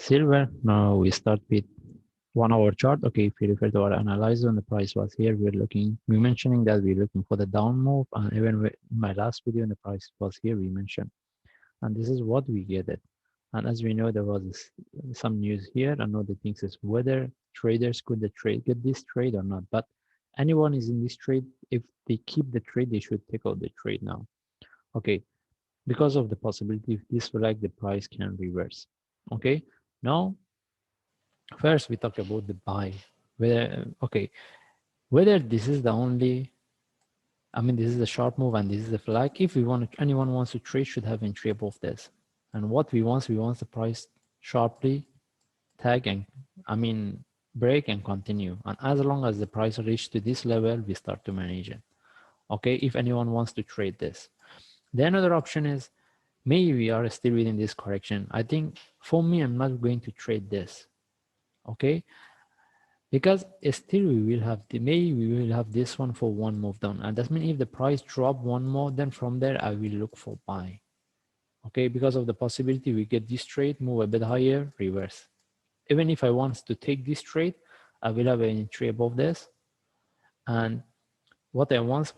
Silver. Now we start with 1 hour chart. Okay, if you refer to our analyzer when the price was here, we're mentioning that we're looking for the down move, and even in my last video when the price was here, we mentioned, and this is what we get it. And as we know, there was some news here. Another thing is whether traders could get this trade or not. But anyone is in this trade, if they keep the trade, they should take out the trade now. Okay, because of the possibility if this flag, the price can reverse. Okay, now first we talk about the buy. Whether this is the only, I mean, this is a sharp move and this is a flag. If anyone wants to trade, should have entry above this. And what we want the price sharply tag and, break and continue. And as long as the price reach to this level, we start to manage it. Okay, if anyone wants to trade this. The another option is, maybe we are still within this correction. I think for me, I'm not going to trade this. Okay, because still we will have this one for one move down, and that means if the price drop one more, then from there I will look for buy. Okay, because of the possibility we get this trade, move a bit higher, reverse. Even if I want to take this trade, I will have an entry above this, and what I want,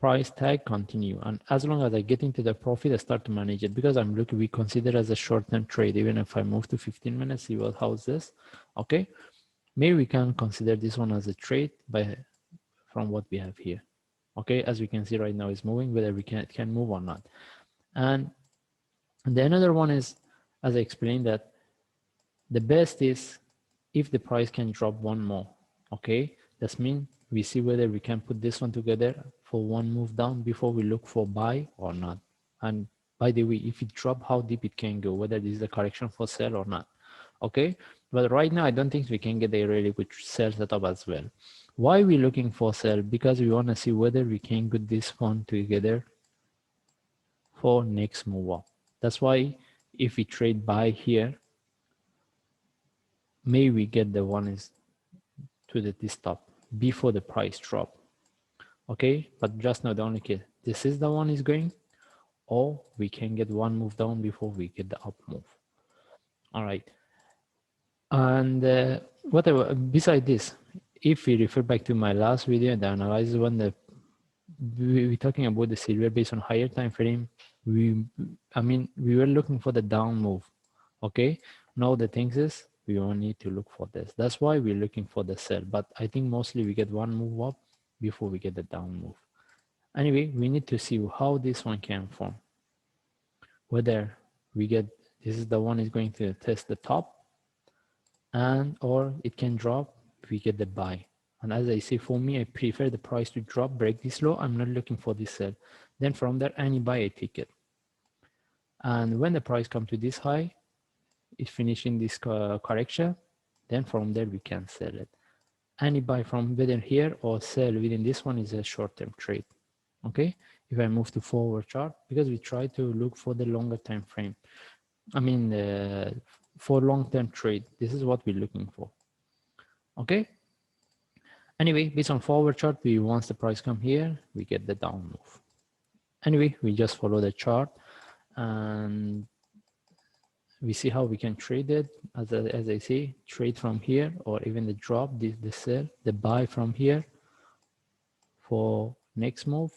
price tag continue, and as long as I get into the profit, I start to manage it, because we consider as a short-term trade. Even if I move to 15 minutes, see what how's this. Okay, maybe we can consider this one as a trade from what we have here. Okay, as we can see right now is moving, whether we can move or not. And the another one is, as I explained, that the best is if the price can drop one more. Okay, that means we see whether we can put this one together for one move down before we look for buy or not. And by the way, if it drop, how deep it can go, whether this is a correction for sell or not. Okay, but right now I don't think we can get a really good sell setup as well. Why are we looking for sell? Because we want to see whether we can get this one together for next move up. That's why if we trade buy here, maybe we get the one is to this top before the price drop. Okay, but just now the only case, this is the one is going, or we can get one move down before we get the up move. All right. And whatever, beside this, if we refer back to my last video, the analysis one, we're talking about the silver based on higher time frame. We were looking for the down move. Okay, now the thing is we will need to look for this. That's why we're looking for the sell, but I think mostly we get one move up before we get the down move. Anyway, we need to see how this one can form, whether we get, this is the one is going to test the top, and or it can drop, we get the buy. And as I say, for me, I prefer the price to drop, break this low. I'm not looking for this sell. Then from there, any buy, I take it. And when the price comes to this high, it's finishing this correction, then from there we can sell it. Any buy from within here or sell within this one is a short-term trade. Okay, if I move to forward chart, because we try to look for the longer time frame. For long-term trade, this is what we're looking for. Okay. Anyway, based on forward chart, once the price come here, we get the down move. Anyway, we just follow the chart and we see how we can trade it. As I say, trade from here, or even the drop, the sell, the buy from here for next move,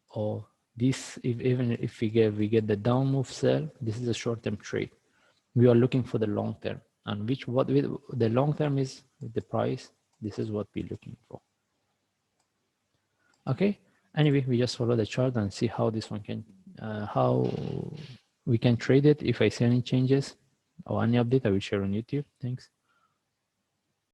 or this, even if we get the down move sell, this is a short-term trade. We are looking for the long term, and the long term is with the price. This is what we're looking for. Okay. Anyway, we just follow the chart and see how this one can, how we can trade it. If I see any changes or any update, I will share on YouTube. Thanks.